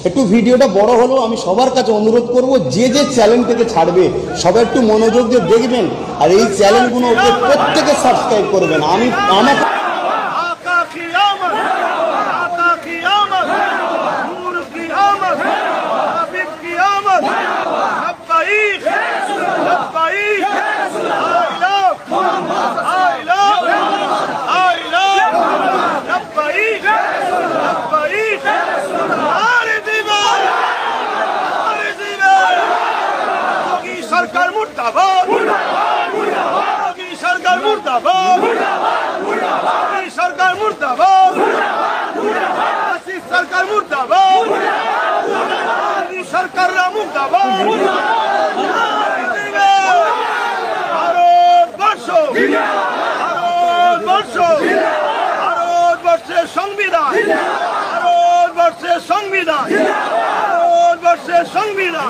একটু ভিডিওটা বড় হলেও আমি সবার কাছে অনুরোধ করব, যে যে চ্যানেলটাকে ছাড়বে সবাই একটু মনোযোগ দিয়ে দেখবেন, আর এই চ্যানেলগুলো প্রত্যেকে সাবস্ক্রাইব করবেন। আমি আমাকে सरकार मुर्दाबाद, योगी सरकार मुर्दाबाद, योगी सरकार मुर्दाबाद, आसिफ सरकार मुर्दाबाद, योगी सरकार मुर्दाबाद। ভারতবর্ষের সংবিধান, ভারতবর্ষের সংবিধান, ভারতবর্ষের সংবিধান।